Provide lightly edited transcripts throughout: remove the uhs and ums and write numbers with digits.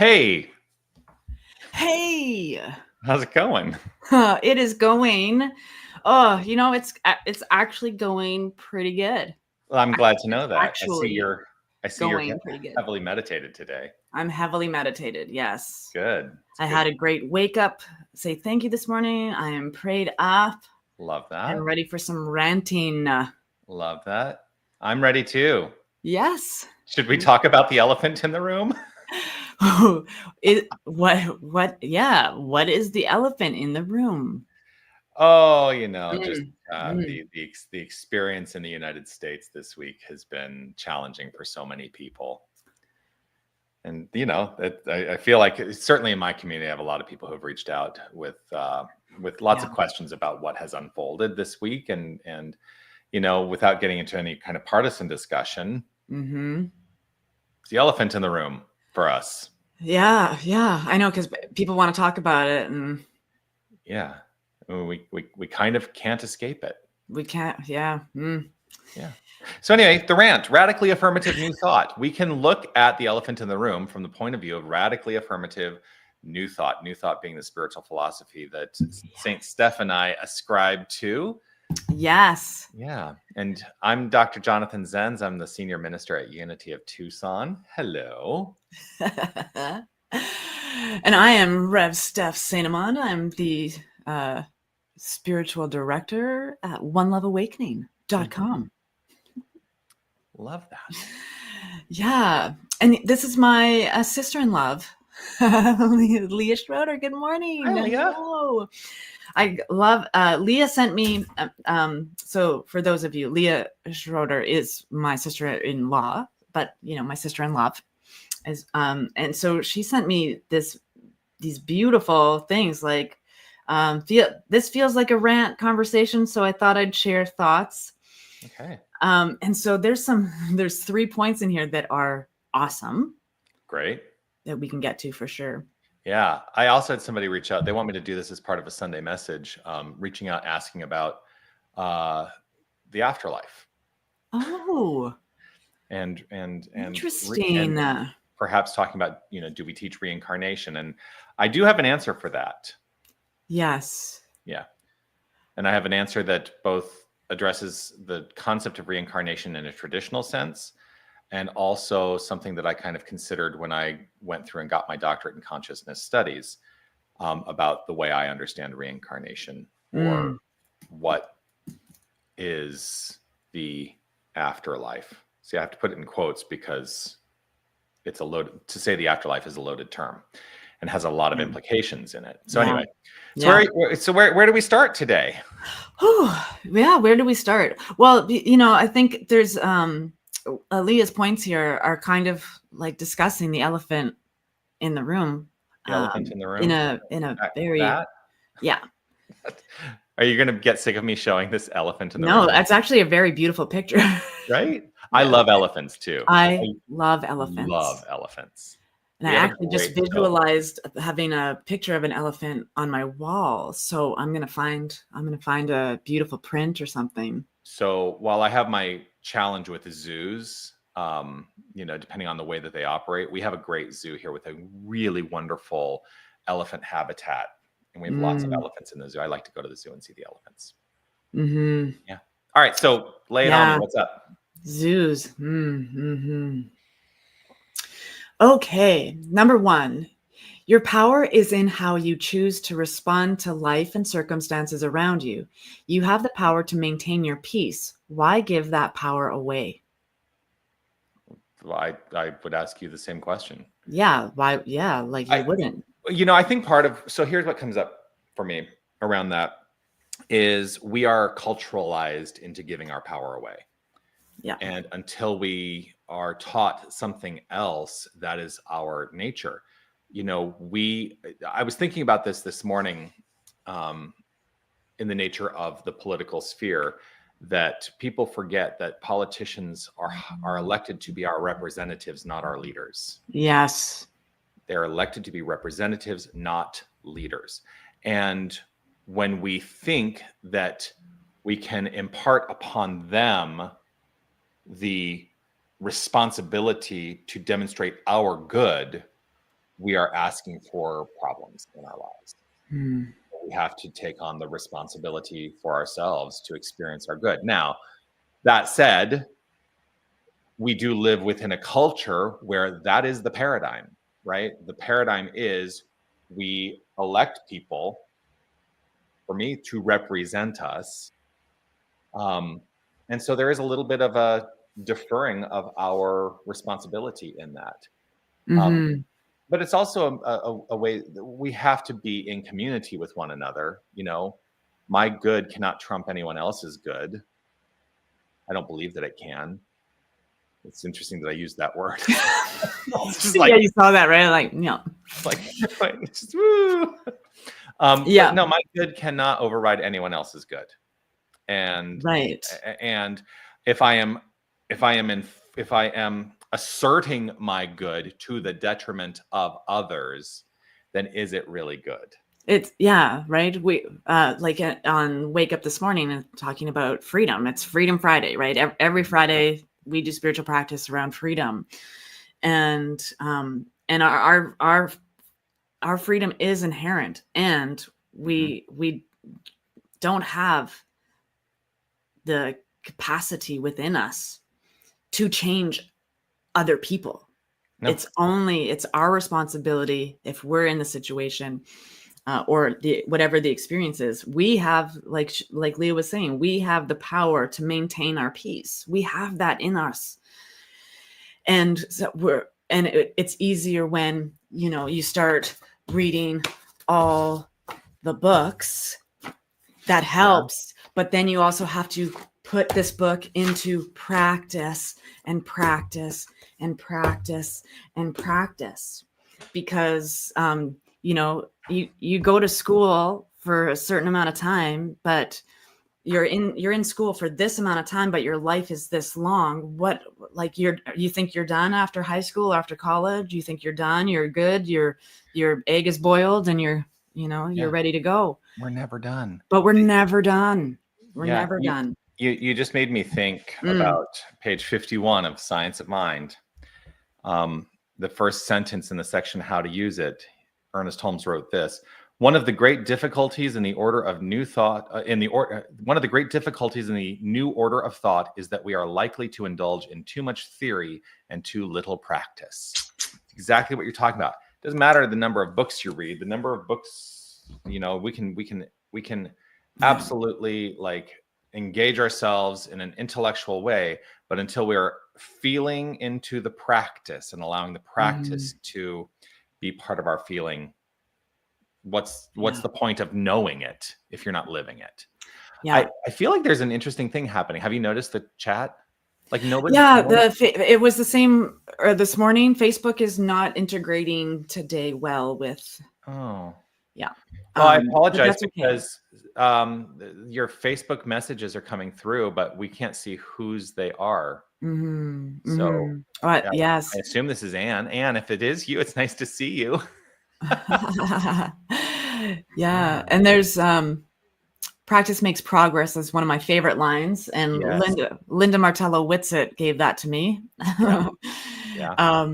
Hey, Hey, how's it going? it is going. Oh, it's actually going pretty good. Well, I'm glad to It's know that. actually I see you're going pretty good. heavily meditated today. I'm heavily meditated. Yes. Good. It's I good. had a great wake up. Say thank you this morning. I am prayed up Love and that. ready for some ranting. Love that. I'm ready too. Yes. Should we talk about the elephant in the room? What is the elephant in the room? Oh, just Mm, mm. the experience in the United States this week has been challenging for so many people. And I feel like certainly in my community, I have a lot of people who have reached out with lots Yeah. of questions about what has unfolded this week, and without getting into any kind of partisan discussion, Mm-hmm. it's the elephant in the room for us. Yeah, I know, because people want to talk about it, and Yeah, I mean, we kind of can't escape it. we can't. Yeah. Yeah. So anyway, the rant, radically affirmative new thought. We can look at the elephant in the room from the point of view of radically affirmative new thought. New thought being the spiritual philosophy that St. Steph and I ascribe to. Yes. Yeah. And I'm Dr. Jonathan Zenz. I'm the senior minister at Unity of Tucson. Hello. And I am Rev Steph St. Amand. I'm the spiritual director at OneLoveAwakening.com. Love that. Yeah. And this is my sister-in-law, Leah Schroeder. Good morning. Hi, Leah. Hello. I love Leah sent me so for those of you, Leah Schroeder is my sister-in-law, but my sister-in-law is and so she sent me these beautiful things like this feels like a rant conversation, so I thought I'd share thoughts. Okay. And so there's 3 points in here that are awesome. Great. That we can get to for sure. Yeah. I also had somebody reach out. They want me to do this as part of a Sunday message, reaching out, asking about the afterlife. Oh. And Interesting. Perhaps talking about, do we teach reincarnation? And I do have an answer for that. Yes. Yeah. And I have an answer that both addresses the concept of reincarnation in a traditional sense, and also something that I kind of considered when I went through and got my doctorate in consciousness studies, about the way I understand reincarnation, or what is the afterlife. See, I have to put it in quotes because it's to say the afterlife is a loaded term and has a lot of implications in it. So anyway, where do we start today? Yeah, where do we start? Well, I think there's Leah's points here are kind of like discussing the elephant in the room. The elephant in the room? In a very yeah. Are you going to get sick of me showing this elephant in the room? No, that's actually a very beautiful picture. Right? I love elephants too. I love elephants. Love elephants. And I actually just visualized having a picture of an elephant on my wall. So I'm gonna find a beautiful print or something. So while I have my challenge with the zoos, depending on the way that they operate, we have a great zoo here with a really wonderful elephant habitat. And we have lots of elephants in the zoo. I like to go to the zoo and see the elephants. Mm-hmm. Yeah. All right. So lay it on me. What's up? Zoos. Mm-hmm. Okay. Number 1, your power is in how you choose to respond to life and circumstances around you. You have the power to maintain your peace. Why give that power away? Well, I would ask you the same question. Yeah. Why? Yeah. Like you wouldn't. I think so here's what comes up for me around that is we are culturalized into giving our power away. Yeah. And until we are taught something else, that is our nature. I was thinking about this morning, in the nature of the political sphere, that people forget that politicians are elected to be our representatives, not our leaders. Yes. They're elected to be representatives, not leaders. And when we think that we can impart upon them the responsibility to demonstrate our good, we are asking for problems in our lives. Mm. We have to take on the responsibility for ourselves to experience our good. Now, that said, we do live within a culture where that is the paradigm, right? The paradigm is we elect people, for me, to represent us. And so there is a little bit of a deferring of our responsibility in that. Mm-hmm. But it's also a way that we have to be in community with one another. You know, my good cannot trump anyone else's good. I don't believe that it can. It's interesting that I used that word. It's just like, Yeah, you saw that, right? Like, no. like it's just, woo. Yeah. But no, my good cannot override anyone else's good. And Right. and if I am asserting my good to the detriment of others, then is it really good? It's right. We like on Wake Up This Morning and talking about freedom. It's Freedom Friday, right? Every Friday we do spiritual practice around freedom, and our freedom is inherent, and we don't have the capacity within us to change other people. No. It's our responsibility if we're in the situation or whatever the experience is. We have, like Leah was saying, we have the power to maintain our peace. We have that in us, and so it's easier when you start reading all the books. That helps, but then you also have to put this book into practice and practice and practice and practice, because you go to school for a certain amount of time, but you're in school for this amount of time, but your life is this long. What, like, you think you're done after high school, after college? You think you're done, you're good, your egg is boiled, and you're ready to go. We're never done. But we're never done. We're never done. You just made me think about page 51 of Science of Mind. The first sentence in the section, How to Use It, Ernest Holmes wrote this: one of the great difficulties in the order of new thought, one of the great difficulties in the new order of thought is that we are likely to indulge in too much theory and too little practice. Exactly what you're talking about. It doesn't matter the number of books you read, the number of books, we can absolutely like engage ourselves in an intellectual way, but until we're feeling into the practice and allowing the practice to be part of our feeling, what's the point of knowing it if you're not living it? I feel like there's an interesting thing happening. Have you noticed the chat? Like nobody. It was the same this morning. Facebook is not integrating today well with. Oh. Yeah. Well, I apologize because your Facebook messages are coming through, but we can't see whose they are. So, yes. I assume this is Anne. Anne, if it is you, it's nice to see you. Yeah. And there's practice makes progress is one of my favorite lines. And Yes. Linda Martello Whitsitt gave that to me. Yeah.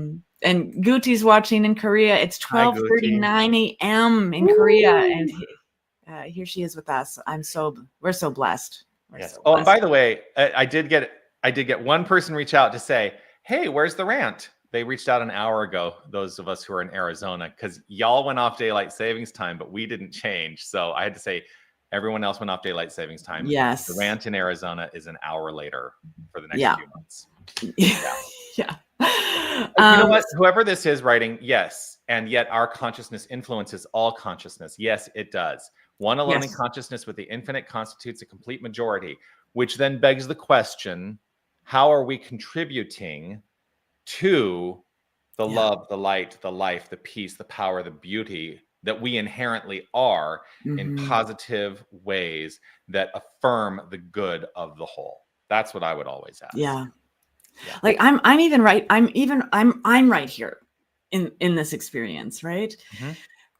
And Guti's watching in Korea. It's 12:39 a.m. in Korea, and here she is with us. We're so blessed. Yes. Oh, and by the way, I did get one person reach out to say, "Hey, where's the rant?" They reached out an hour ago. Those of us who are in Arizona, because y'all went off daylight savings time, but we didn't change. So I had to say, everyone else went off daylight savings time. Yes. The rant in Arizona is an hour later for the next few months. Yeah. You know what? Whoever this is writing, yes. And yet our consciousness influences all consciousness. Yes, it does. One alone in consciousness with the infinite constitutes a complete majority, which then begs the question, how are we contributing to the love, the light, the life, the peace, the power, the beauty that we inherently are in positive ways that affirm the good of the whole? That's what I would always ask. Yeah. Like I'm right here in this experience, right?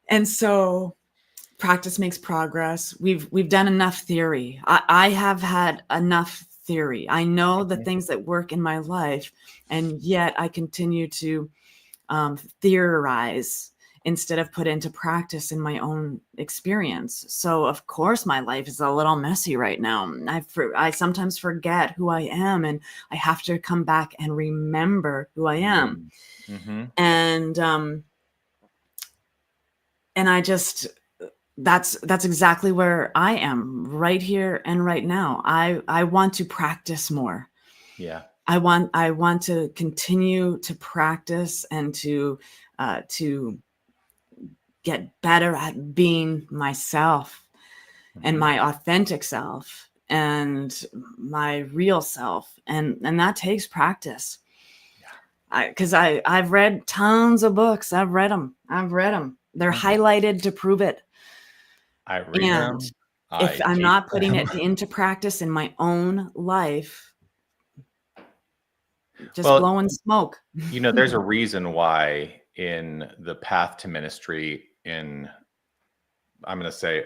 And so practice makes progress. We've done enough theory. I have had enough theory. I know the things that work in my life, and yet I continue to theorize instead of put into practice in my own experience. So of course my life is a little messy right now. I sometimes forget who I am, and I have to come back and remember who I am. Mm-hmm. And I just, that's exactly where I am right here and right now. I want to practice more. Yeah. I want to continue to practice and to get better at being myself and my authentic self and my real self. And that takes practice. Yeah. Because I've read tons of books. I've read them. They're highlighted to prove it. I read them. If I'm not putting it into practice in my own life, just blowing smoke. There's a reason why in the path to ministry, I'm going to say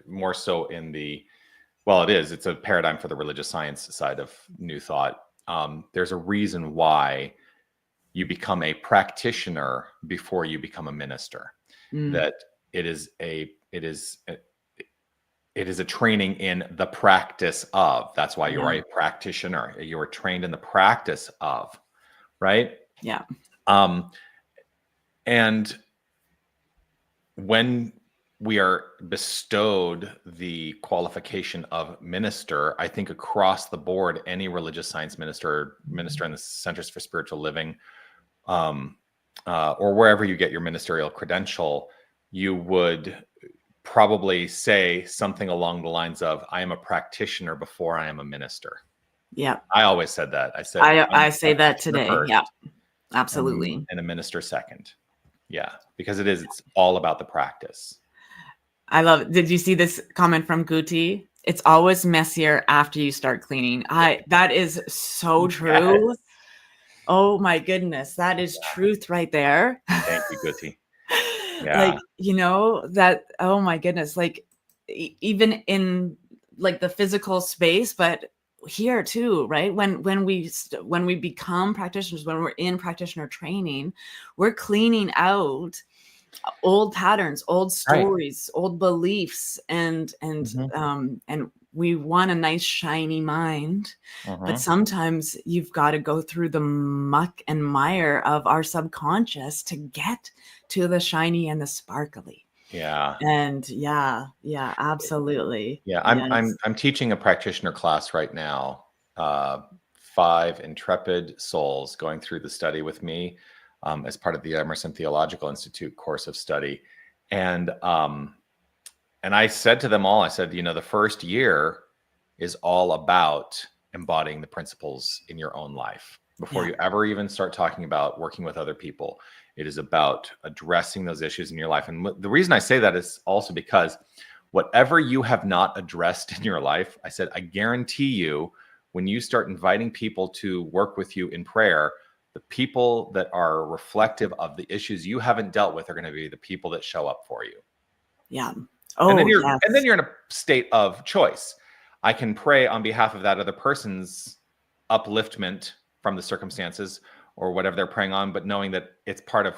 more so it's a paradigm for the religious science side of New Thought. There's a reason why you become a practitioner before you become a minister. That it is a training in the practice of. That's why you're a practitioner. You are trained in the practice of, right? Yeah. And when we are bestowed the qualification of minister, I think across the board, any religious science minister in the Centers for Spiritual Living, or wherever you get your ministerial credential, you would probably say something along the lines of, I am a practitioner before I am a minister. Yeah. I always said that. I said, I say that today. First, yeah, absolutely. And a minister second. Yeah, because it's all about the practice. I love it. Did you see this comment from Guti? It's always messier after you start cleaning. That is so true. Yes. Oh my goodness. That is truth right there. Thank you, Guti. Yeah. That, oh my goodness, even in the physical space, but here too, right? When we become practitioners, when we're in practitioner training, we're cleaning out old patterns, old stories, old beliefs, and we want a nice shiny mind, but sometimes you've got to go through the muck and mire of our subconscious to get to the shiny and the sparkly. Yeah. And yeah, absolutely. Yeah, I'm teaching a practitioner class right now. 5 intrepid souls going through the study with me as part of the Emerson Theological Institute course of study, and I said to them all, I said, the first year is all about embodying the principles in your own life before you ever even start talking about working with other people. It is about addressing those issues in your life. And the reason I say that is also because whatever you have not addressed in your life, I said, I guarantee you, when you start inviting people to work with you in prayer, the people that are reflective of the issues you haven't dealt with are going to be the people that show up for you. Yeah. And then you're in a state of choice. I can pray on behalf of that other person's upliftment from the circumstances or whatever they're praying on, but knowing that it's part of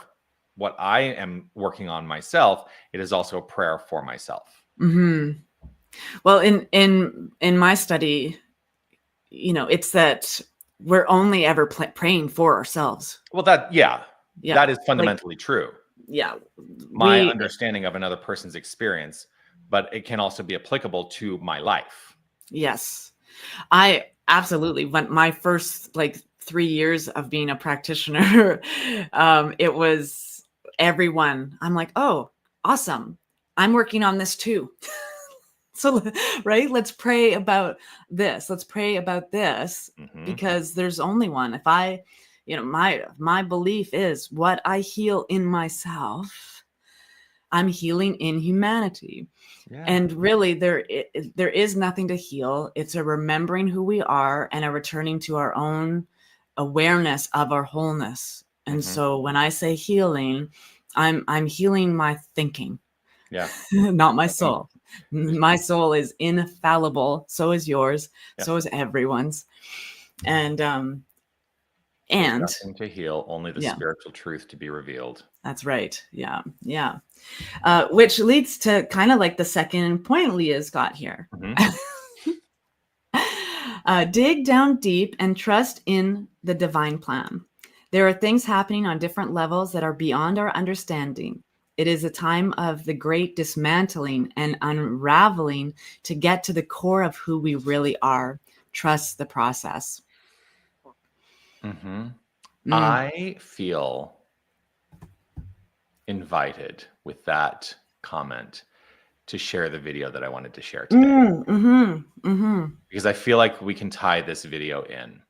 what I am working on myself, it is also a prayer for myself. Mm-hmm. Well, in my study, it's that we're only ever praying for ourselves. Well, that is fundamentally true. Yeah. My understanding of another person's experience, but it can also be applicable to my life. Yes. I absolutely went my first 3 years of being a practitioner. It was everyone. I'm like, oh, awesome. I'm working on this too. So, right. Let's pray about this. Let's pray about this because there's only one. If my belief is what I heal in myself, I'm healing in humanity. Yeah. And really there is nothing to heal. It's a remembering who we are and a returning to our own awareness of our wholeness. And so when I say healing, I'm healing my thinking. Yeah. Not my soul. My soul is infallible. So is yours. Yeah. So is everyone's. And And nothing to heal, only the yeah, spiritual truth to be revealed. that's right. Yeah. Yeah. Which leads to kind of like the second point Leah's got here. Dig down deep and trust in the divine plan. There are things happening on different levels that are beyond our understanding. It is a time of the great dismantling and unraveling to get to the core of who we really are. Trust the process. I feel invited with that comment to share the video that I wanted to share today. Because I feel like we can tie this video in.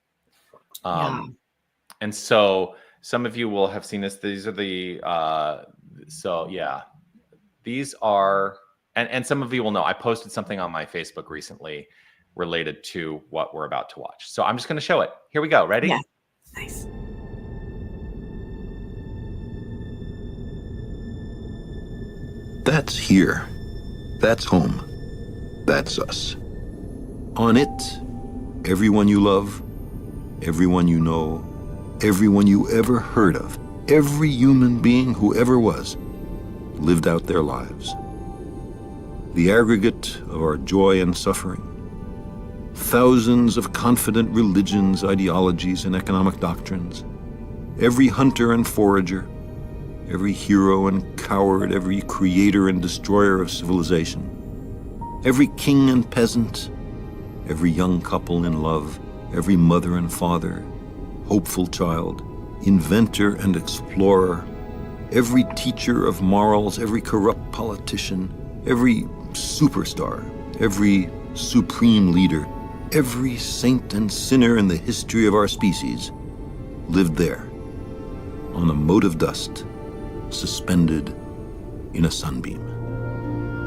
And so some of you will have seen this. These are the, these are, and some of you will know, I posted something on my Facebook recently related to what we're about to watch. So I'm just going to show it. Here we go. Ready? Yeah. Nice. That's here. That's home. That's us. On it, everyone you love, everyone you know, everyone you ever heard of, every human being who ever was, lived out their lives. The aggregate of our joy and suffering, thousands of confident religions, ideologies, and economic doctrines, every hunter and forager, every hero and coward, every creator and destroyer of civilization, every king and peasant, every young couple in love, every mother and father, hopeful child, inventor and explorer, every teacher of morals, every corrupt politician, every superstar, every supreme leader, every saint and sinner in the history of our species lived there, on a mote of dust, suspended in a sunbeam.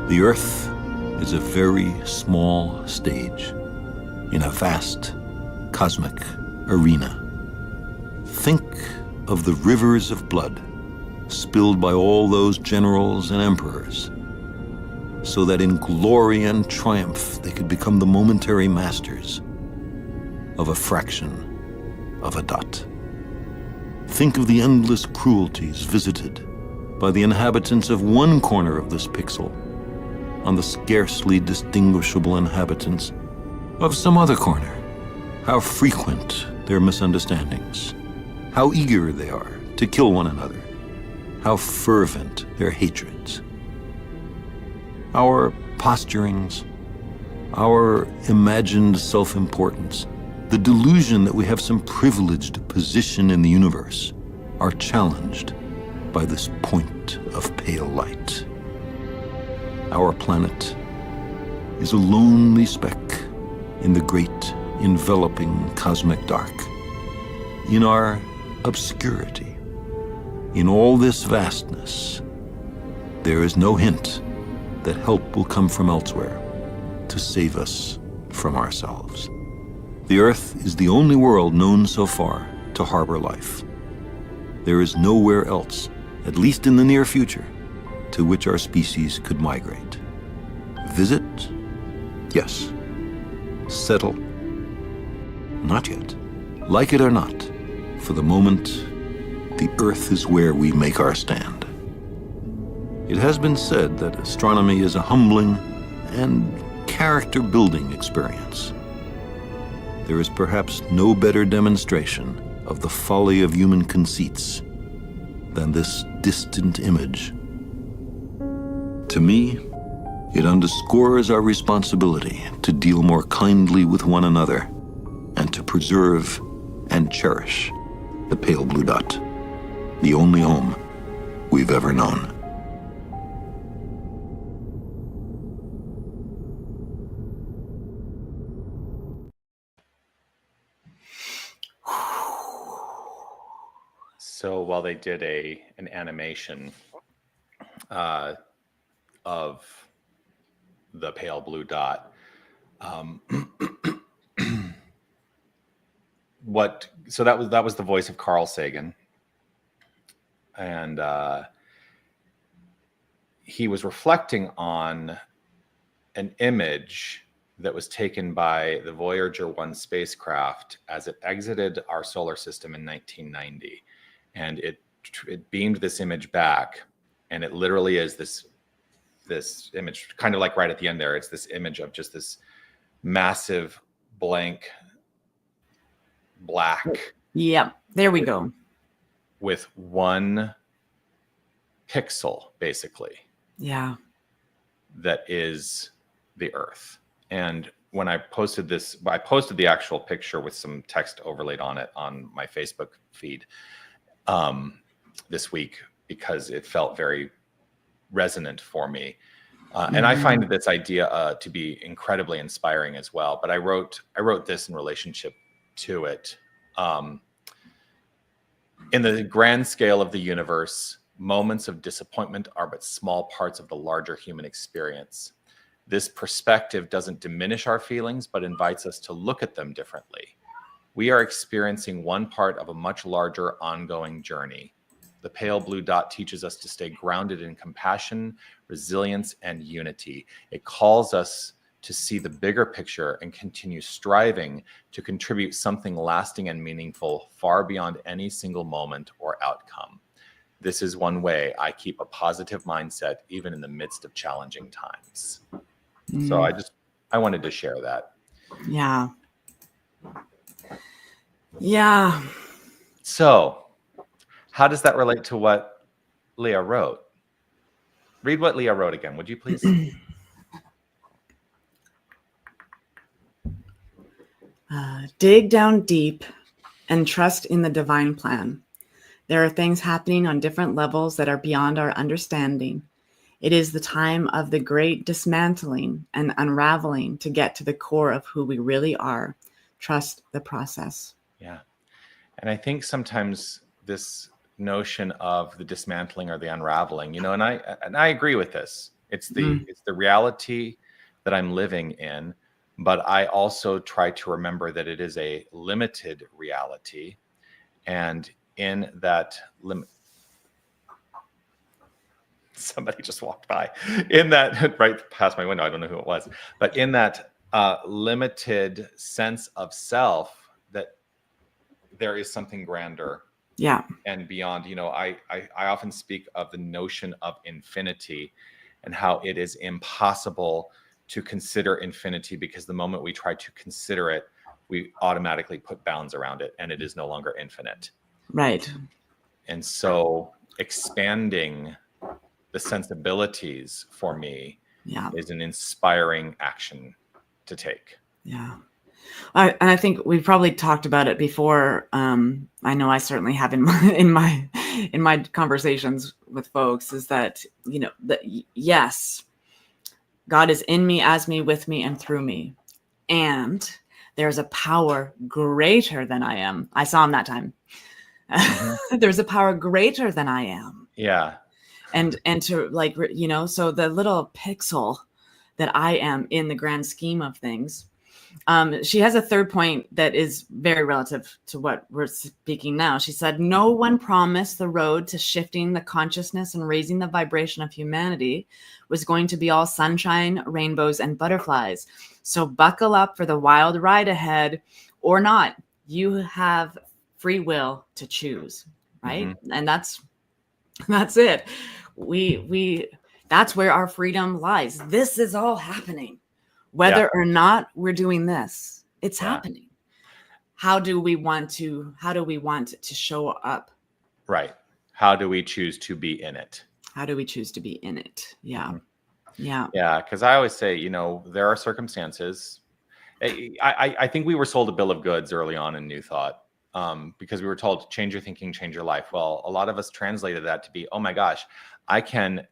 The Earth is a very small stage in a vast cosmic arena. Think of the rivers of blood spilled by all those generals and emperors, so that in glory and triumph they could become the momentary masters of a fraction of a dot. Think of the endless cruelties visited by the inhabitants of one corner of this pixel on the scarcely distinguishable inhabitants of some other corner. How frequent their misunderstandings, how eager they are to kill one another, how fervent their hatreds. Our posturings, our imagined self-importance, the delusion that we have some privileged position in the universe are challenged by this point of pale light. Our planet is a lonely speck in the great enveloping cosmic dark. In our obscurity, in all this vastness, there is no hint that help will come from elsewhere to save us from ourselves. The Earth is the only world known so far to harbor life. There is nowhere else, at least in the near future, to which our species could migrate. Visit? Yes. Settle? Not yet. Like it or not, for the moment, the Earth is where we make our stand. It has been said that astronomy is a humbling and character-building experience. There is perhaps no better demonstration of the folly of human conceits than this distant image. To me, it underscores our responsibility to deal more kindly with one another and to preserve and cherish the pale blue dot, the only home we've ever known. So while they did an animation of the pale blue dot, that was the voice of Carl Sagan, and he was reflecting on an image that was taken by the Voyager 1 spacecraft as it exited our solar system in 1990. And it beamed this image back, and it literally is this image, kind of like right at the end there. It's this image of just this massive blank black. Yep. There we go. With 1 pixel, basically. Yeah. That is the Earth. And when I posted this, I posted the actual picture with some text overlaid on it on my Facebook feed this week, because it felt very resonant for me. And I find this idea to be incredibly inspiring as well. But I wrote this in relationship to it. In the grand scale of the universe, moments of disappointment are but small parts of the larger human experience. This perspective doesn't diminish our feelings, but invites us to look at them differently. We are experiencing one part of a much larger ongoing journey. The pale blue dot teaches us to stay grounded in compassion, resilience, and unity. It calls us to see the bigger picture and continue striving to contribute something lasting and meaningful far beyond any single moment or outcome. This is one way I keep a positive mindset even in the midst of challenging times. So I wanted to share that. Yeah. Yeah. So how does that relate to what Leah wrote? Read what Leah wrote again, would you please? Dig down deep and trust in the divine plan. There are things happening on different levels that are beyond our understanding. It is the time of the great dismantling and unraveling to get to the core of who we really are. Trust the process. Yeah. And I think sometimes this notion of the dismantling or the unraveling, and I agree with this. It's the reality that I'm living in, but I also try to remember that it is a limited reality. And in that somebody just walked by, in that right past my window, I don't know who it was, but in that limited sense of self, that there is something grander. Yeah. And beyond. I often speak of the notion of infinity and how it is impossible to consider infinity, because the moment we try to consider it, we automatically put bounds around it, and it is no longer infinite. Right. And so expanding the sensibilities for me is an inspiring action to take. Yeah. And I think we've probably talked about it before. I know I certainly have in my conversations with folks, is that, that yes, God is in me, as me, with me, and through me. And there's a power greater than I am. I saw him that time. There's a power greater than I am. Yeah. And to so the little pixel that I am in the grand scheme of things. She has a third point that is very relative to what we're speaking now. She said, no one promised the road to shifting the consciousness and raising the vibration of humanity was going to be all sunshine, rainbows, and butterflies. So buckle up for the wild ride ahead, or not. You have free will to choose, right? And that's it. We that's where our freedom lies. This is all happening. Whether or not we're doing this, it's happening. How do we want to show up? Right. How do we choose to be in it? How do we choose to be in it? Yeah. Yeah. Yeah. Because I always say, there are circumstances. I think we were sold a bill of goods early on in New Thought, because we were told, change your thinking, change your life. Well, a lot of us translated that to be, oh my gosh, I can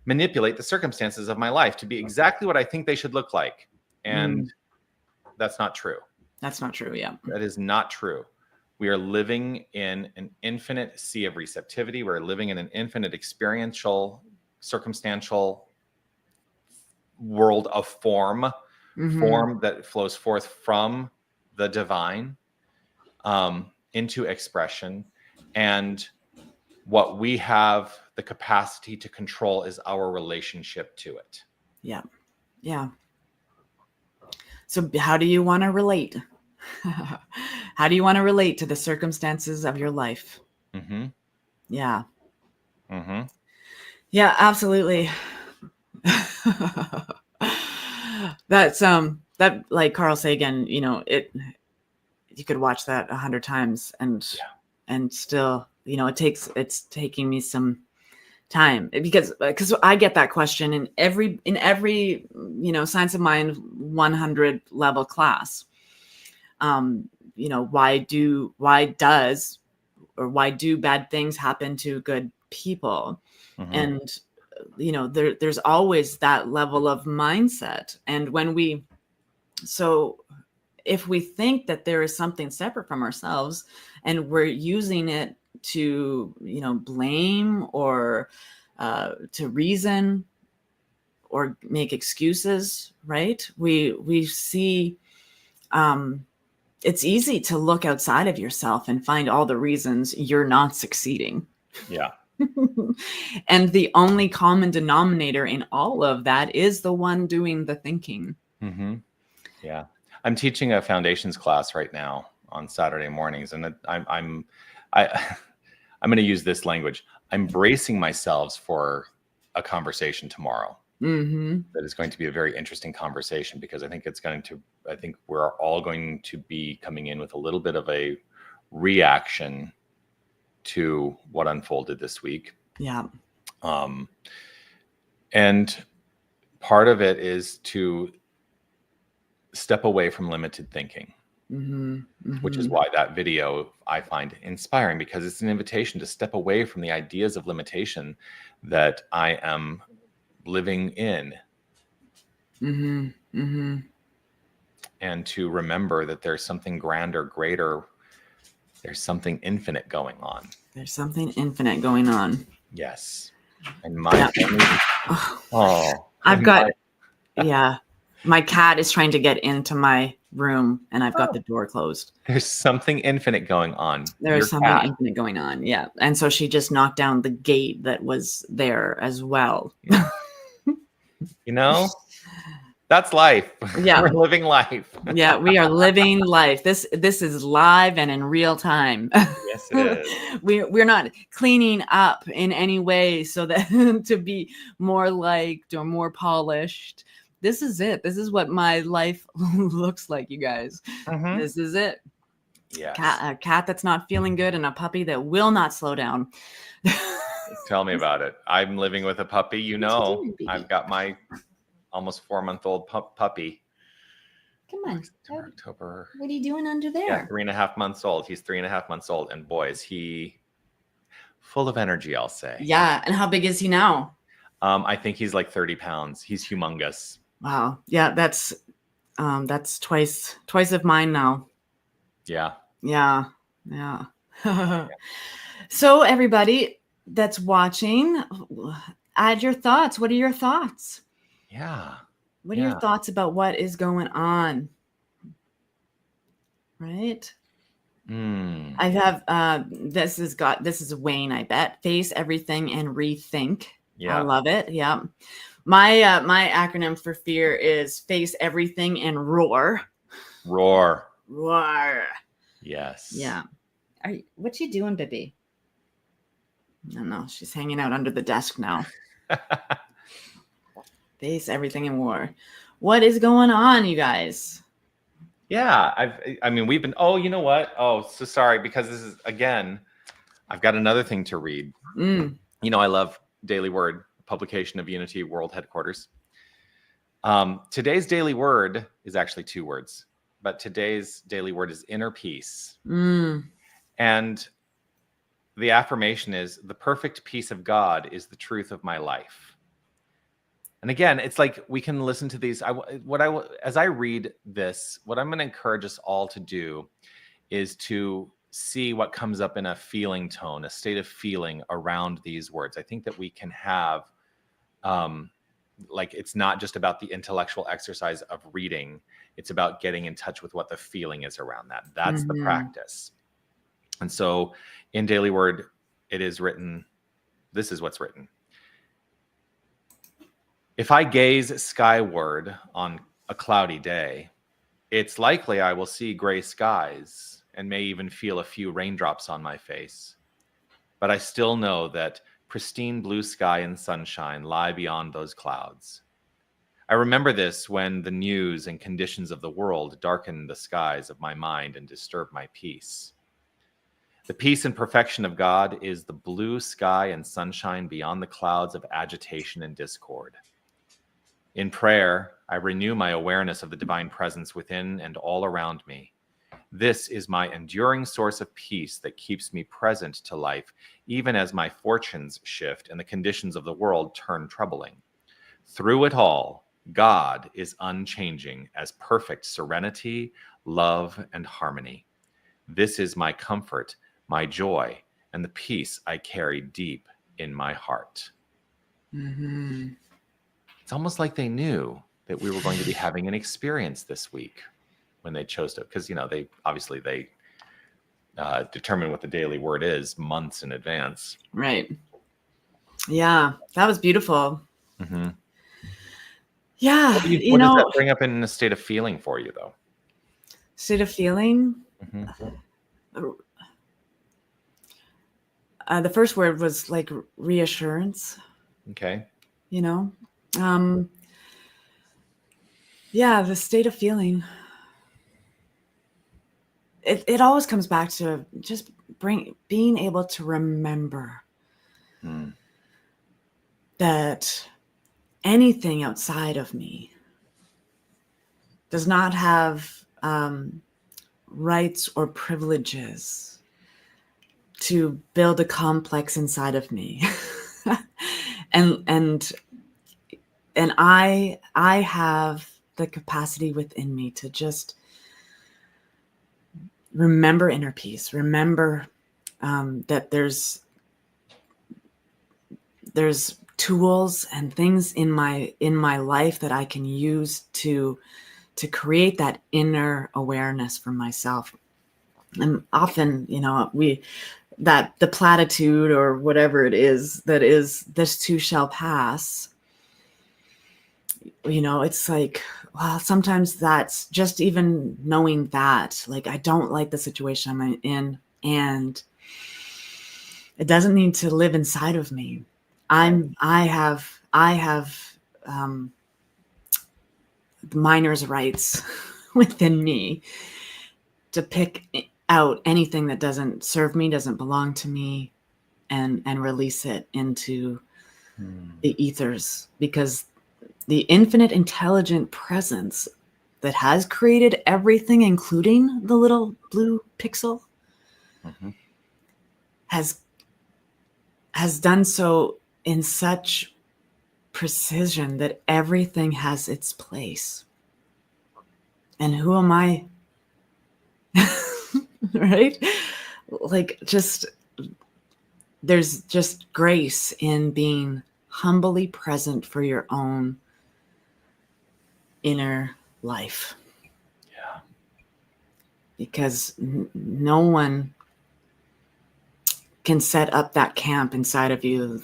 manipulate the circumstances of my life to be exactly what I think they should look like. And that's not true. That's not true. Yeah. That is not true. We are living in an infinite sea of receptivity. We're living in an infinite experiential, circumstantial world of form that flows forth from the divine into expression. And what we have the capacity to control is our relationship to it. Yeah. Yeah. So how do you want to relate? How do you want to relate to the circumstances of your life? Mm-hmm. Yeah. Mm-hmm. Yeah, absolutely. That's that, like Carl Sagan, you know, you could watch that 100 times and still, you know, it's taking me some time because I get that question in every you know, Science of Mind 100 level class. You know, why do bad things happen to good people? Mm-hmm. And you know, there's always that level of mindset. And if we think that there is something separate from ourselves and we're using it to, you know, blame or to reason or make excuses, right? We see it's easy to look outside of yourself and find all the reasons you're not succeeding. Yeah. And the only common denominator in all of that is the one doing the thinking. Mm-hmm. Yeah. I'm teaching a foundations class right now on Saturday mornings, and I'm going to use this language. I'm bracing myself for a conversation tomorrow. Mm-hmm. That is going to be a very interesting conversation because I think we're all going to be coming in with a little bit of a reaction to what unfolded this week. Yeah. And part of it is to step away from limited thinking, Mm-hmm. Mm-hmm. which is why that video I find inspiring, because it's an invitation to step away from the ideas of limitation that I am living in. Mm-hmm. Mm-hmm. And to remember that there's something grander, greater, there's something infinite going on. There's something infinite going on. Yes. And my my cat is trying to get into my room and I've got the door closed. There's something infinite going on. There's something infinite going on. Yeah. And so she just knocked down the gate that was there as well. Yeah. You know, that's life. Yeah. We're living life. Yeah, we are living life. This is live and in real time. Yes, it is. We're not cleaning up in any way so that to be more liked or more polished. This is it. This is what my life looks like, you guys. Mm-hmm. This is it. Yes. A cat that's not feeling good and a puppy that will not slow down. Tell me about it. I'm living with a puppy. You know, I've got my almost 4-month-old puppy. Come on. October. What are you doing under there? Yeah, 3.5 months old. He's 3.5 months old. And boy, is he full of energy, I'll say. Yeah. And how big is he now? I think he's like 30 pounds. He's humongous. Wow. Yeah, that's twice of mine now. Yeah. Yeah. Yeah. So everybody that's watching, add your thoughts. What are your thoughts? Yeah. What are your thoughts about what is going on? Right? I have this is Wayne, I bet. Face everything and rethink. Yeah. I love it. Yeah. My acronym for fear is face everything and roar. Roar. Roar. Yes. Yeah. What you doing, baby? No, she's hanging out under the desk now. Face everything in war. What is going on, you guys? Yeah, we've been. Oh, you know what? Oh, so sorry, because this is again. I've got another thing to read. You know, I love Daily Word, publication of Unity World Headquarters. Today's daily word is actually 2 words, but today's daily word is inner peace. And the affirmation is, the perfect peace of God is the truth of my life. And again, it's like we can listen to these. As I read this, what I'm going to encourage us all to do is to see what comes up in a feeling tone, a state of feeling around these words. I think that we can have, it's not just about the intellectual exercise of reading. It's about getting in touch with what the feeling is around that. That's the practice. And so in Daily Word, it is written, this is what's written. If I gaze skyward on a cloudy day, It's likely I will see gray skies and may even feel a few raindrops on my face. But I still know that pristine blue sky and sunshine lie beyond those clouds. I remember this when the news and conditions of the world darken the skies of my mind and disturb my peace. The peace and perfection of God is the blue sky and sunshine beyond the clouds of agitation and discord. In prayer, I renew my awareness of the divine presence within and all around me. This is my enduring source of peace that keeps me present to life, even as my fortunes shift and the conditions of the world turn troubling. Through it all, God is unchanging as perfect serenity, love, and harmony. This is my comfort, my joy, and the peace I carry deep in my heart. Mm-hmm. It's almost like they knew that we were going to be having an experience this week when they chose to, because, they obviously determine what the daily word is months in advance. Right. Yeah, that was beautiful. Mm-hmm. Yeah. What does that bring up in a state of feeling for you, though? State of feeling? Mm-hmm. The first word was like reassurance. Okay. Yeah, the state of feeling. It always comes back to just being able to remember that anything outside of me does not have rights or privileges to build a complex inside of me. and I have the capacity within me to just remember inner peace, remember that there's tools and things in my life that I can use to create that inner awareness for myself. And often, that the platitude or whatever it is that is, this too shall pass. It's like, well, sometimes that's just even knowing that, like, I don't like the situation I'm in, and it doesn't need to live inside of me. I have the minor's rights within me to pick out anything that doesn't serve me, doesn't belong to me, and release it into the ethers, because the infinite intelligent presence that has created everything, including the little blue pixel, has done so in such precision that everything has its place. And who am I? Right? Like, there's just grace in being humbly present for your own inner life. Yeah. Because no one can set up that camp inside of you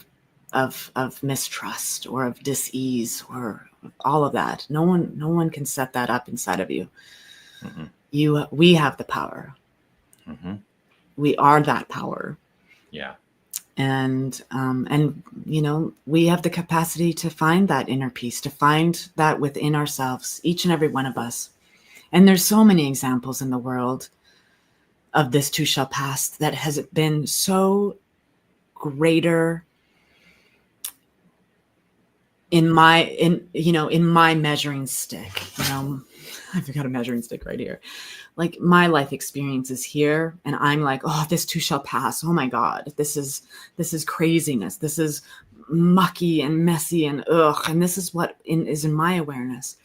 of mistrust or of dis-ease or all of that. No one can set that up inside of you. We have the power. We are that power. Yeah. And we have the capacity to find that inner peace, to find that within ourselves, each and every one of us. And there's so many examples in the world of this too shall pass that has been so greater in my measuring stick. I've got a measuring stick right here. Like, my life experience is here, and I'm like, oh, this too shall pass. Oh my God, this is craziness. This is mucky and messy and ugh. And this is what is in my awareness.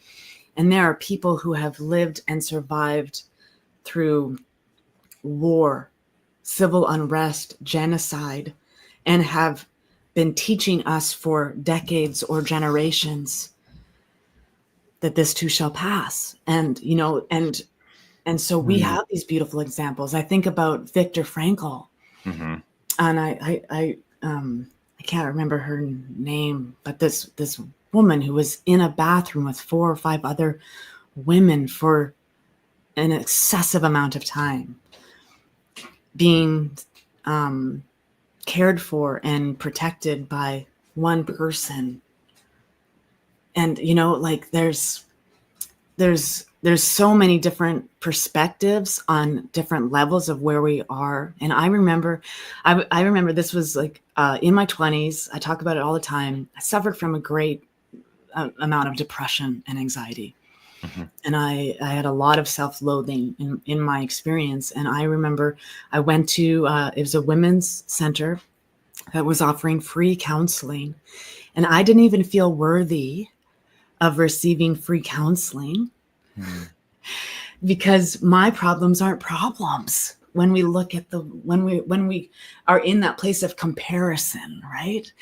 And there are people who have lived and survived through war, civil unrest, genocide, and have been teaching us for decades or generations that this too shall pass. And so we have these beautiful examples. I think about Viktor Frankl, and I can't remember her name, but this woman who was in a bathroom with 4 or 5 other women for an excessive amount of time being cared for and protected by one person. And, you know, like there's so many different perspectives on different levels of where we are. And I remember this was like in my 20s. I talk about it all the time. I suffered from a great amount of depression and anxiety. Mm-hmm. And I had a lot of self-loathing in my experience. And I remember I went to, it was a women's center that was offering free counseling. And I didn't even feel worthy of receiving free counseling because my problems aren't problems. When we look at when we are in that place of comparison, right?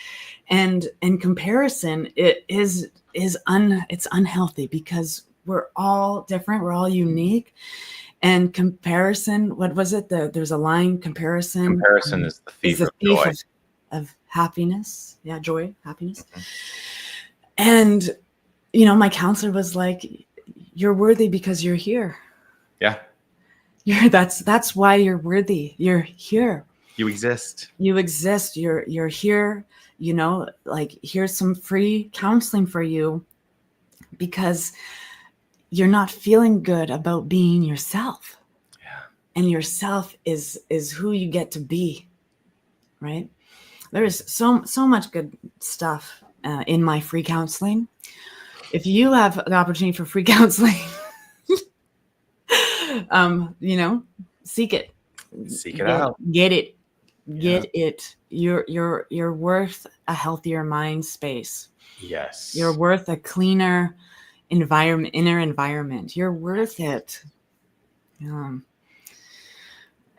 And comparison, it's unhealthy because we're all different. We're all unique. And comparison, what was it? There's a line, comparison is the thief of joy. Of happiness. Yeah, joy, happiness. Mm-hmm. And, you know, my counselor was like, you're worthy because you're here. Yeah. That's why you're worthy. You're here. You exist. You exist. You're here. You know, like here's some free counseling for you because you're not feeling good about being yourself. Yeah. And yourself is who you get to be. Right? There's so much good stuff in my free counseling. If you have the opportunity for free counseling, you know, seek it. Seek it out. Get it. You're worth a healthier mind space. Yes. You're worth a cleaner environment, inner environment. You're worth it. And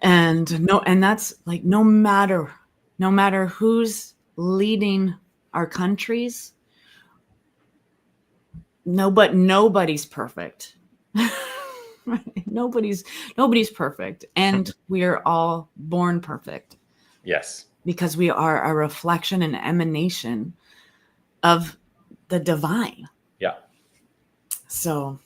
that's like no matter who's leading our countries, nobody's perfect. Nobody's perfect. And we are all born perfect. Yes. Because we are a reflection and emanation of the divine. Yeah. So,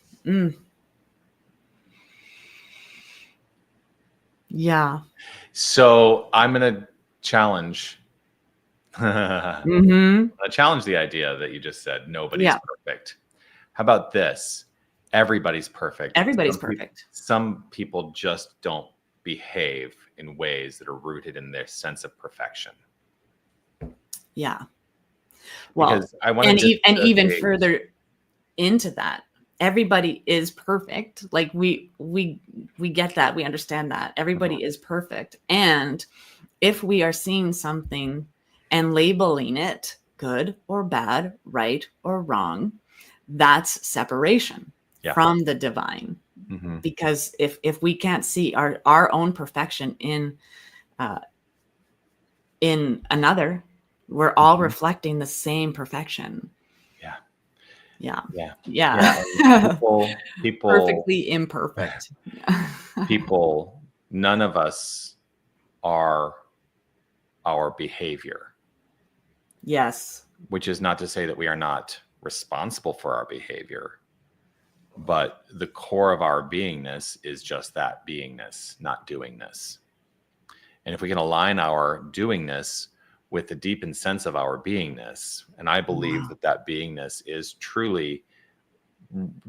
yeah. So I'm going to challenge. Mm-hmm. I challenge the idea that you just said. Nobody's perfect. How about this? Everybody's perfect. Everybody's perfect. Some people just don't behave in ways that are rooted in their sense of perfection. Yeah. Well, because I want even further into that, everybody is perfect. Like we get that. We understand that everybody is perfect. And if we are seeing something and labeling it good or bad, right or wrong, that's separation from the divine. Mm-hmm. Because if we can't see our own perfection in another, we're all reflecting the same perfection. Yeah. People perfectly imperfect. People, none of us are our behavior. Yes. Which is not to say that we are not responsible for our behavior, but the core of our beingness is just that beingness, not doingness. And if we can align our doingness with the deepened sense of our beingness, and I believe that beingness is truly,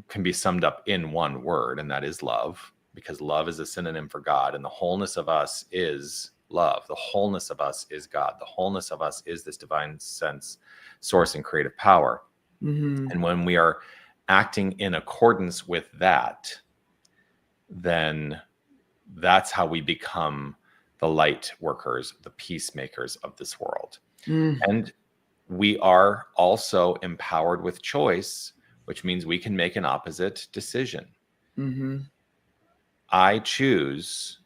can be summed up in one word, and that is love, because love is a synonym for God, and the wholeness of us is love. The wholeness of us is God. The wholeness of us is this divine sense, source, and creative power. Mm-hmm. And when we are acting in accordance with that, then that's how we become the light workers, the peacemakers of this world. And we are also empowered with choice, which means we can make an opposite decision. Mm-hmm. I choose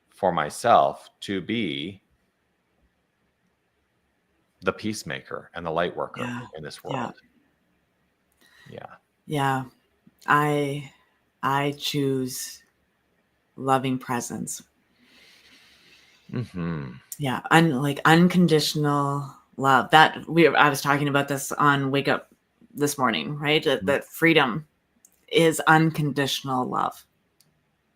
for myself to be the peacemaker and the light worker in this world. Yeah. I choose loving presence. Mm-hmm. Yeah. Unconditional love. I was talking about this on Wake Up this morning, right? That freedom is unconditional love.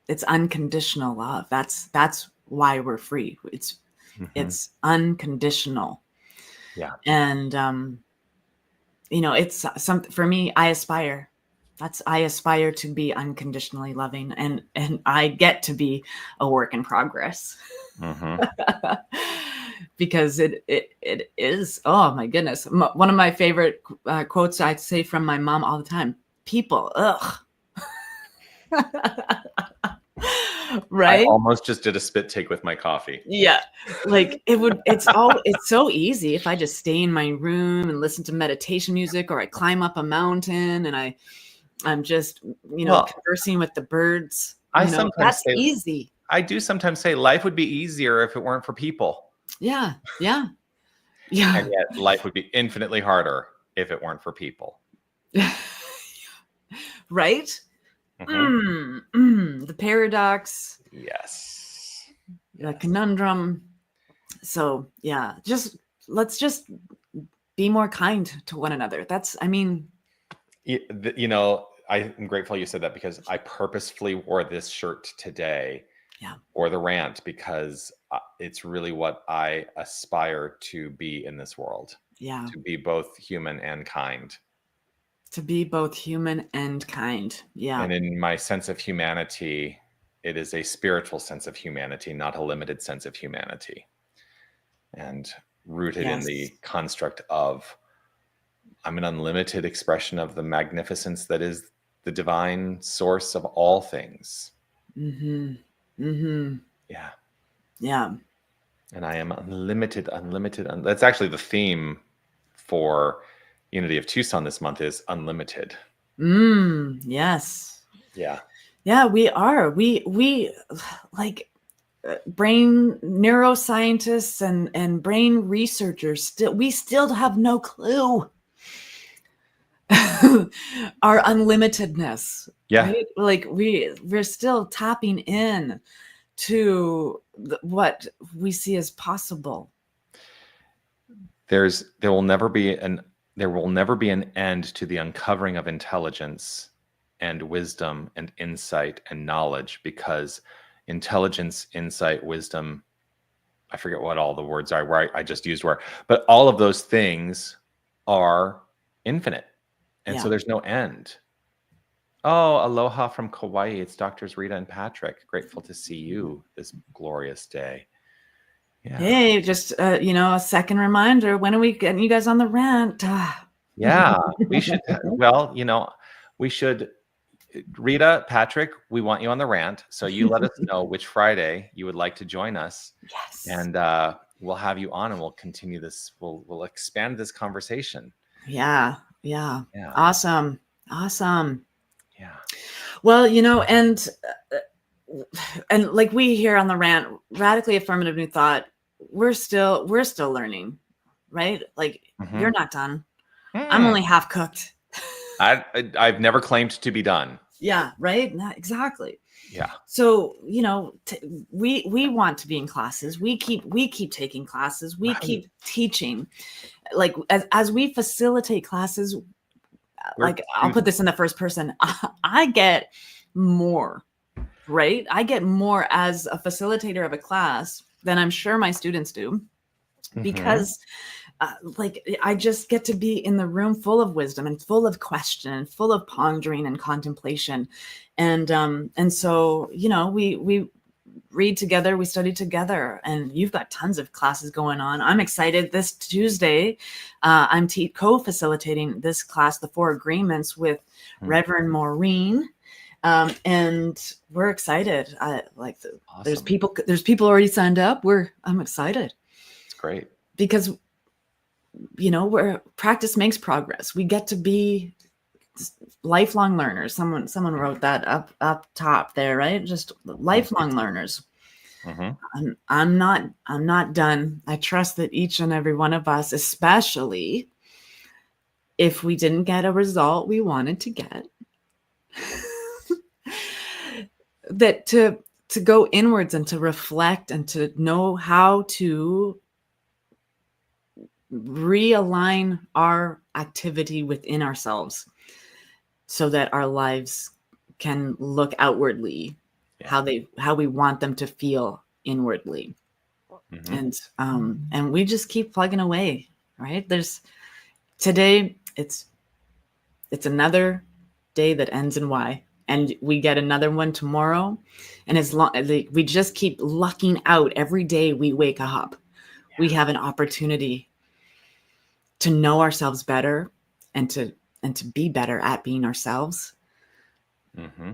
it's unconditional love. That's why we're free. It's unconditional. Yeah. And it's something for me. I aspire to be unconditionally loving, and I get to be a work in progress. Because it is, oh my goodness, one of my favorite quotes I say from my mom all the time: people, ugh. Right? I almost just did a spit take with my coffee. Yeah. Like it's so easy if I just stay in my room and listen to meditation music, or I climb up a mountain and I'm just, conversing with the birds. That's easy. I do sometimes say life would be easier if it weren't for people. Yeah. Yeah. And yet life would be infinitely harder if it weren't for people. Right? The paradox. Yes. The conundrum. So yeah, let's just be more kind to one another. I'm grateful you said that, because I purposefully wore this shirt today. Yeah. Or the rant, because it's really what I aspire to be in this world. Yeah. To be both human and kind. Yeah. And in my sense of humanity, it is a spiritual sense of humanity, not a limited sense of humanity. And rooted in the construct of, I'm an unlimited expression of the magnificence that is the divine source of all things. Yeah. Yeah. And I am unlimited. That's actually the theme for Unity of Tucson this month, is unlimited. Yes. Yeah. Yeah, we are. We like brain neuroscientists and brain researchers we still have no clue our unlimitedness. Yeah. Right? Like we're still tapping in to what we see as possible. There will never be an end to the uncovering of intelligence and wisdom and insight and knowledge, because intelligence, insight, wisdom, I forget what all the words are where I just used but all of those things are infinite. And so there's no end. Oh, aloha from Kauai. It's Doctors Rita and Patrick. Grateful to see you this glorious day. Yeah. Hey, just a second reminder. When are we getting you guys on the rant? Yeah, we should. Well, we should. Rita, Patrick, we want you on the rant. So you let us know which Friday you would like to join us. Yes. And we'll have you on, and we'll continue this. We'll expand this conversation. Yeah. Awesome. Yeah. Well, and like we here on the rant, Radically Affirmative New Thought, we're still learning, right? Like you're not done. I'm only half cooked. I've never claimed to be done. Yeah, right. Exactly. Yeah. So we want to be in classes. We keep taking classes. We keep teaching. Like as we facilitate classes, I'll put this in the first person. I get more, right? I get more as a facilitator of a class than I'm sure my students do, because I just get to be in the room full of wisdom and full of question and full of pondering and contemplation. And so, we read together, we study together, and you've got tons of classes going on. I'm excited. This Tuesday, I'm co-facilitating this class, The Four Agreements, with Reverend Maureen. And we're excited. Awesome. There's people already signed up. I'm excited. It's great. Because where practice makes progress. We get to be lifelong learners. Someone wrote that up top there, right? Just lifelong learners. I'm not done. I trust that each and every one of us, especially if we didn't get a result we wanted to get, that to go inwards and to reflect and to know how to realign our activity within ourselves so that our lives can look outwardly how we want them to feel inwardly. And we just keep plugging away, right? Today it's another day that ends in Y, and we get another one tomorrow. And as long as we just keep lucking out every day we wake up, we have an opportunity to know ourselves better and to be better at being ourselves,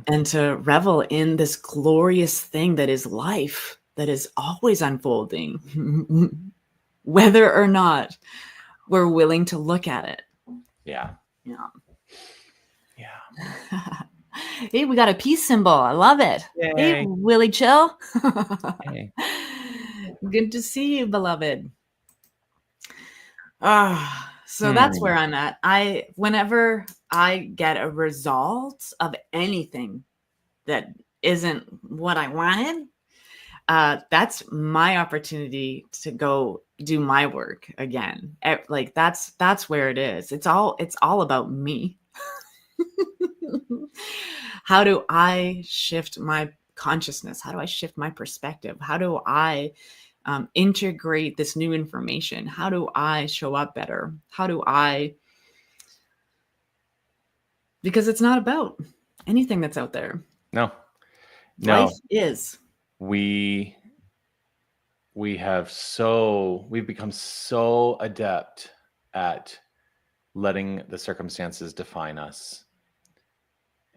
and to revel in this glorious thing that is life, that is always unfolding, whether or not we're willing to look at it. Yeah. Hey, we got a peace symbol. I love it. Yay. Hey, Willie Chill. Hey. Good to see you, beloved. So that's where I'm at. Whenever I get a result of anything that isn't what I wanted, that's my opportunity to go do my work again. Like that's where it is. It's all about me. How do I shift my consciousness? How do I shift my perspective? How do I integrate this new information? How do I show up better? Because it's not about anything that's out there. No. Life is. We've become so adept at letting the circumstances define us.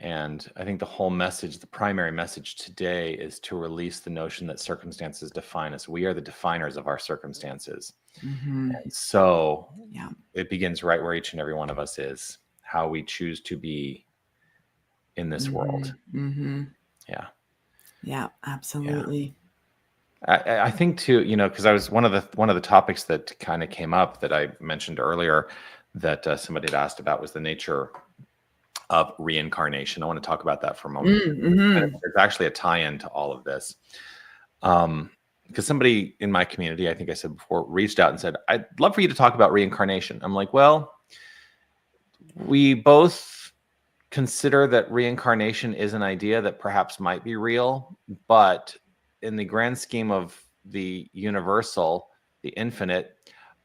And I think the primary message today is to release the notion that circumstances define us. We are the definers of our circumstances. And so it begins right where each and every one of us is, how we choose to be in this world. Yeah, absolutely. I think too, because I was one of the topics that kind of came up that I mentioned earlier that somebody had asked about was the nature of reincarnation. I want to talk about that for a moment. There's actually a tie-in to all of this. Because somebody in my community, I think I said before, reached out and said, I'd love for you to talk about reincarnation. I'm like, well, we both consider that reincarnation is an idea that perhaps might be real, but in the grand scheme of the universal, the infinite,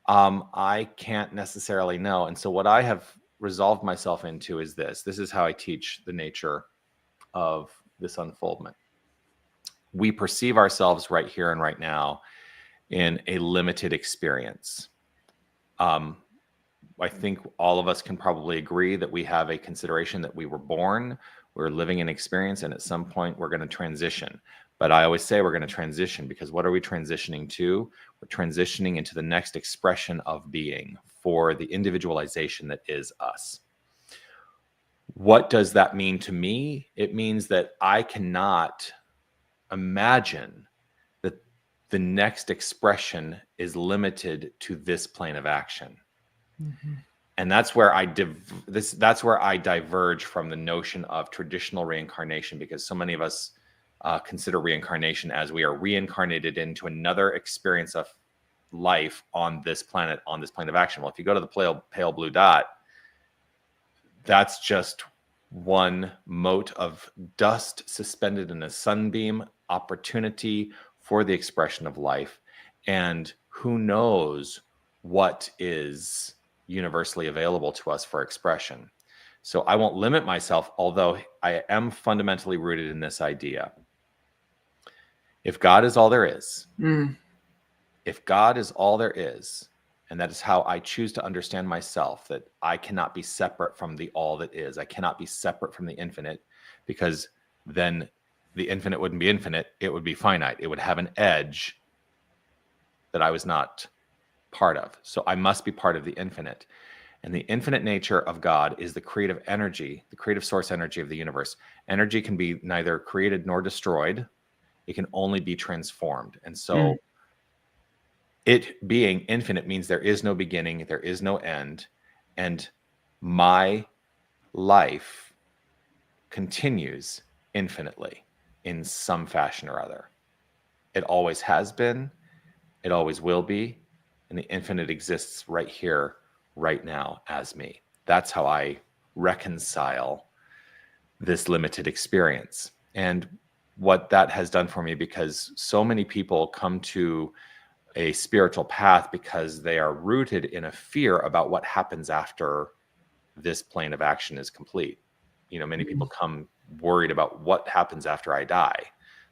I can't necessarily know. And so what I have resolved myself into is this is how I teach the nature of this unfoldment. We perceive ourselves right here and right now in a limited experience. I think all of us can probably agree that we have a consideration that we were born, we're living an experience, and at some point we're going to transition. But I always say we're going to transition because what are we transitioning to? We're transitioning into the next expression of being for the individualization that is us. What does that mean to me? It means that I cannot imagine that the next expression is limited to this plane of action. And that's where that's where I diverge from the notion of traditional reincarnation, because so many of us consider reincarnation as we are reincarnated into another experience of life on this planet, on this plane of action. Well, if you go to the pale blue dot, that's just one mote of dust suspended in a sunbeam, opportunity for the expression of life. And who knows what is universally available to us for expression. So I won't limit myself, although I am fundamentally rooted in this idea. If God is all there is, if God is all there is, and that is how I choose to understand myself, that I cannot be separate from the all that is. I cannot be separate from the infinite, because then the infinite wouldn't be infinite. It would be finite. It would have an edge that I was not part of. So I must be part of the infinite. And the infinite nature of God is the creative energy, the creative source energy of the universe. Energy can be neither created nor destroyed. It can only be transformed. And so it being infinite means there is no beginning, there is no end. And my life continues infinitely in some fashion or other. It always has been, it always will be, and the infinite exists right here, right now as me. That's how I reconcile this limited experience. And what that has done for me, because so many people come to a spiritual path because they are rooted in a fear about what happens after this plane of action is complete. Many people come worried about what happens after I die.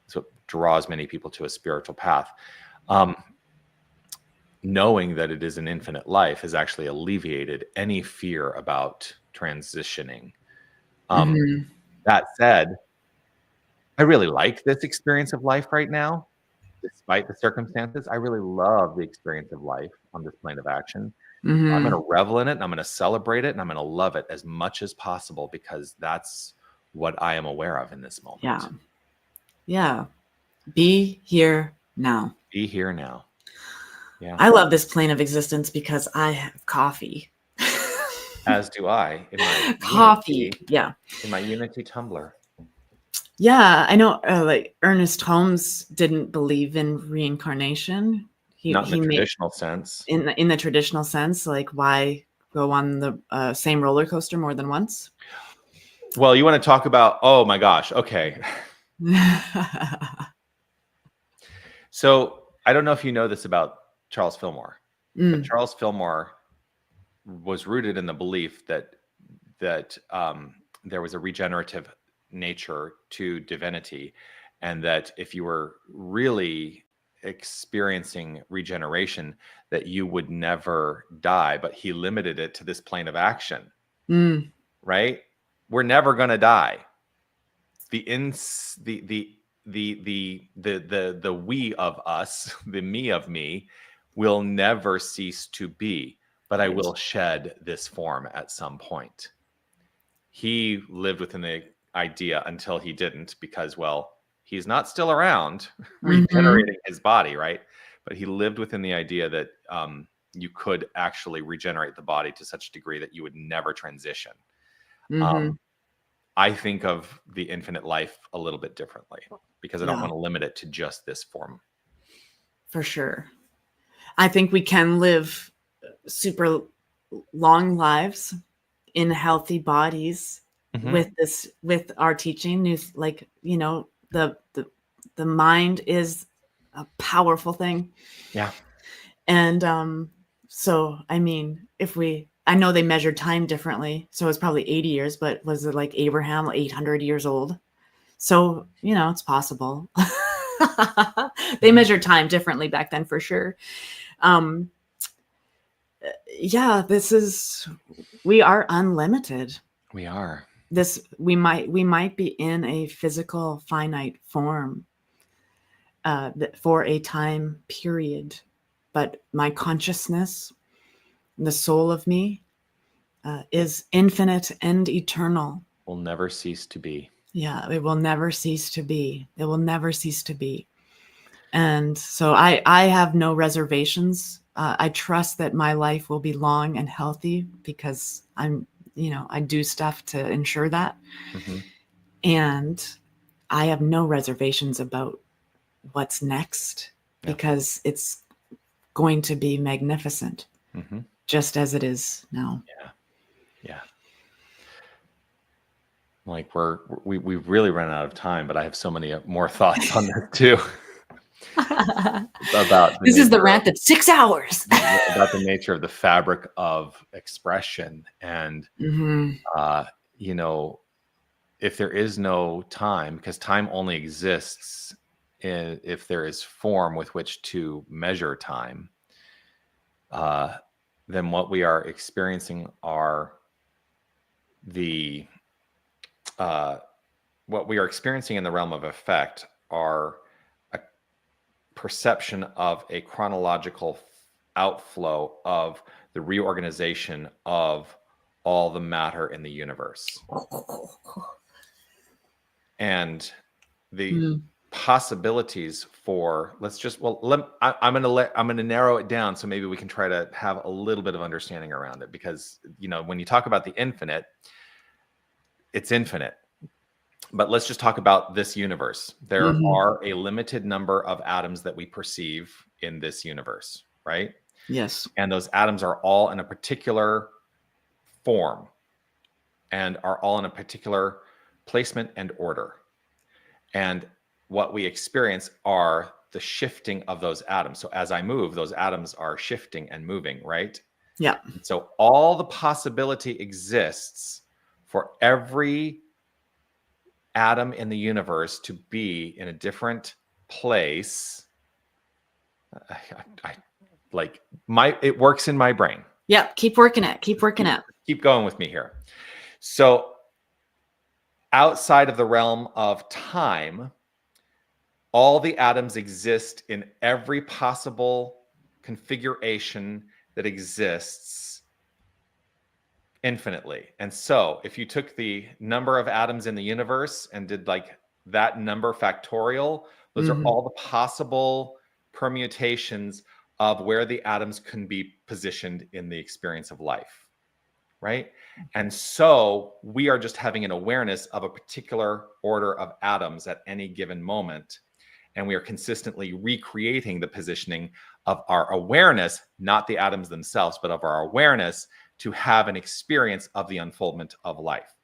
So it draws many people to a spiritual path. Knowing that it is an infinite life has actually alleviated any fear about transitioning. That said, I really like this experience of life right now, despite the circumstances. I really love the experience of life on this plane of action. I'm going to revel in it, and I'm going to celebrate it, and I'm going to love it as much as possible, because that's what I am aware of in this moment. Yeah. Yeah. Be here now. Be here now. Yeah. I love this plane of existence because I have coffee. As do I. In my Coffee. Yeah. In my Unity tumbler. Yeah. I know like Ernest Holmes didn't believe in reincarnation. Not in the traditional sense. In the traditional sense, like why go on the same roller coaster more than once? Well, you want to talk about, oh my gosh. Okay. So I don't know if you know this about Charles Fillmore, but Charles Fillmore was rooted in the belief that there was a regenerative nature to divinity, and that if you were really experiencing regeneration, that you would never die. But he limited it to this plane of action. Right? We're never going to die. The we of us, the me of me, will never cease to be, but I will shed this form at some point. He lived within the idea until he didn't, because, well, he's not still around regenerating his body, right? But he lived within the idea that you could actually regenerate the body to such a degree that you would never transition. I think of the infinite life a little bit differently, because I don't want to limit it to just this form. For sure. I think we can live super long lives in healthy bodies with our teaching. Like, the mind is a powerful thing. Yeah. And so, I mean, I know they measured time differently, so it's probably 80 years, but was it like Abraham, 800 years old? So, it's possible. They measured time differently back then, for sure. Yeah, we are unlimited. We are. We might be in a physical finite form for a time period, but my consciousness, the soul of me, is infinite and eternal. Will never cease to be. Yeah, it will never cease to be. It will never cease to be. And so I have no reservations. I trust that my life will be long and healthy, because I do stuff to ensure that. And I have no reservations about what's next, because it's going to be magnificent, just as it is now. Yeah. Like we've really run out of time, but I have so many more thoughts on this too. This is the rant that's 6 hours. About the nature of the fabric of expression, and if there is no time, because time only exists if there is form with which to measure time, then what we are experiencing are what we are experiencing in the realm of effect are a perception of a chronological outflow of the reorganization of all the matter in the universe. And the possibilities for, I'm going to narrow it down, so maybe we can try to have a little bit of understanding around it, because when you talk about the infinite, it's infinite. But let's just talk about this universe. There are a limited number of atoms that we perceive in this universe, right? Yes. And those atoms are all in a particular form and are all in a particular placement and order. And what we experience are the shifting of those atoms. So as I move, those atoms are shifting and moving, right? Yeah. So all the possibility exists for every atom in the universe to be in a different place. It works in my brain. Yeah. Keep working it. Keep working it. Keep going with me here. So outside of the realm of time, all the atoms exist in every possible configuration that exists infinitely. And so if you took the number of atoms in the universe and did like that number factorial, those are all the possible permutations of where the atoms can be positioned in the experience of life, right? And so we are just having an awareness of a particular order of atoms at any given moment. And we are consistently recreating the positioning of our awareness, not the atoms themselves, but of our awareness to have an experience of the unfoldment of life.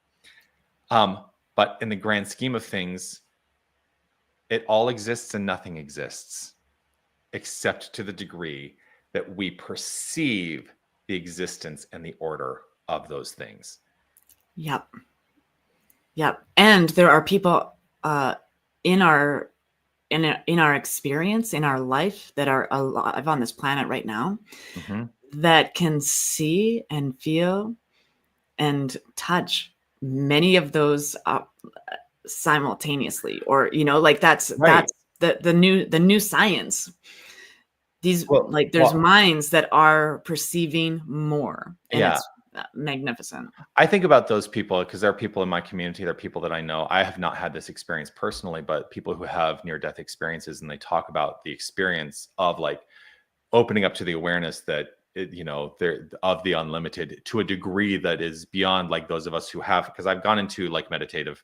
But in the grand scheme of things, it all exists and nothing exists, except to the degree that we perceive the existence and the order of those things. Yep. And there are people in our experience, in our life, that are alive on this planet right now, that can see and feel and touch many of those simultaneously, or that's Right. that's the new science. There's minds that are perceiving more, and it's magnificent. I think about those people because there are people in my community, there are people that I know. I have not had this experience personally, but people who have near-death experiences, and they talk about the experience of like opening up to the awareness that they're of the unlimited to a degree that is beyond like those of us who have, because I've gone into like meditative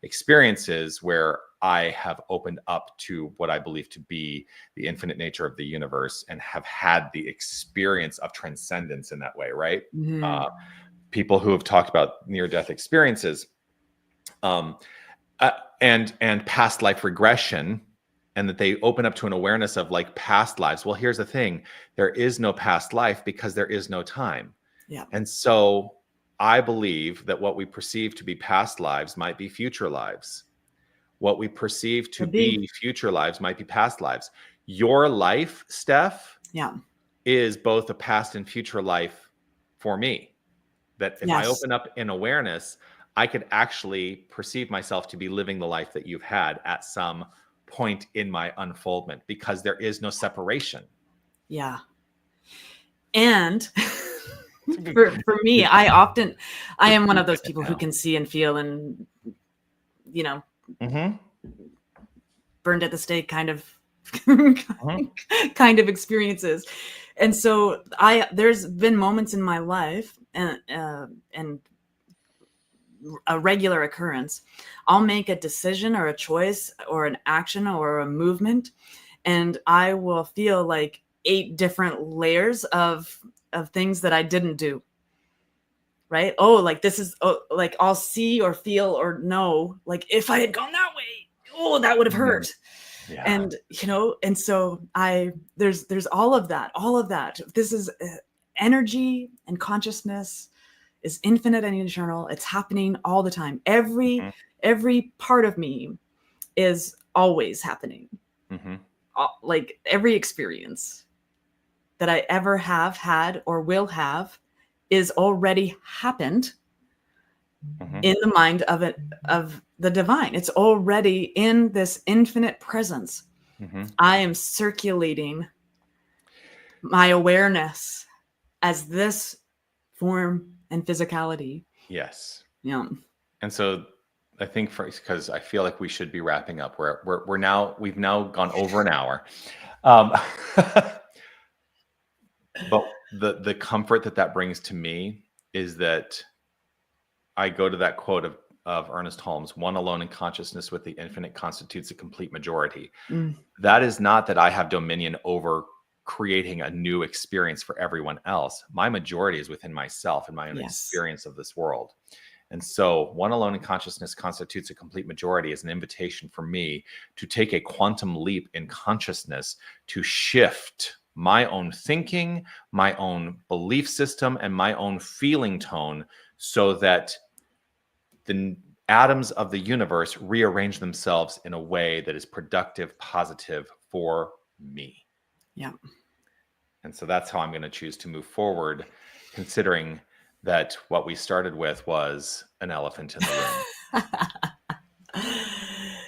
experiences where I have opened up to what I believe to be the infinite nature of the universe and have had the experience of transcendence in that way, right? People who have talked about near-death experiences and past life regression, and that they open up to an awareness of like past lives. Well, here's the thing. There is no past life because there is no time. Yeah. And so I believe that what we perceive to be past lives might be future lives. What we perceive to be future lives might be past lives. Your life, Steph, is both a past and future life for me. That if I open up in awareness, I could actually perceive myself to be living the life that you've had at some point in my unfoldment, because there is no separation. Yeah. And for me, I am one of those people who can see and feel and, burned at the stake kind of experiences. And so there's been moments in my life and a regular occurrence. I'll make a decision or a choice or an action or a movement, and I will feel like 8 different layers of things that I didn't do. Right? Oh, like this is like I'll see or feel or know, like if I had gone that way, that would have hurt. Yeah. And and so there's all of that. This is energy, and consciousness is infinite and eternal. It's happening all the time. Every part of me is always happening. Like every experience that I ever have had or will have is already happened in the mind of the divine. It's already in this infinite presence. I am circulating my awareness as this form and physicality. Yes. Yeah. And so I think because I feel like we should be wrapping up. We've now gone over an hour. But the comfort that brings to me is that I go to that quote of Ernest Holmes: "One alone in consciousness with the infinite constitutes a complete majority." That is not that I have dominion over creating a new experience for everyone else. My majority is within myself and my own experience of this world. And so one alone in consciousness constitutes a complete majority is an invitation for me to take a quantum leap in consciousness to shift my own thinking, my own belief system, and my own feeling tone so that the atoms of the universe rearrange themselves in a way that is productive, positive for me. Yeah. And so that's how I'm going to choose to move forward, considering that what we started with was an elephant in the room.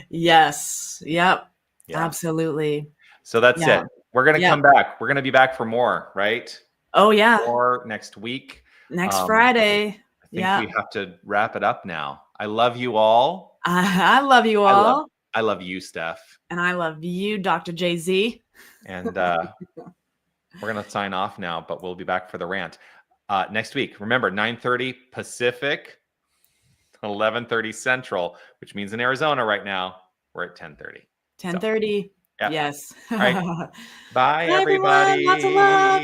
Yes. Yep. Yeah. Absolutely. So that's Yeah. it. We're going to come back. We're going to be back for more, right? Oh, yeah. More next week. Next Friday. I think we have to wrap it up now. I love you all. I love you all. I love you, Steph. And I love you, Dr. Jay-Z. And we're going to sign off now, but we'll be back for the rant next week. Remember, 9:30 Pacific, 11:30 Central, which means in Arizona right now, we're at 10:30. 10:30. So, Yes. All right. Bye, Bye, everyone. everybody. Lots of love.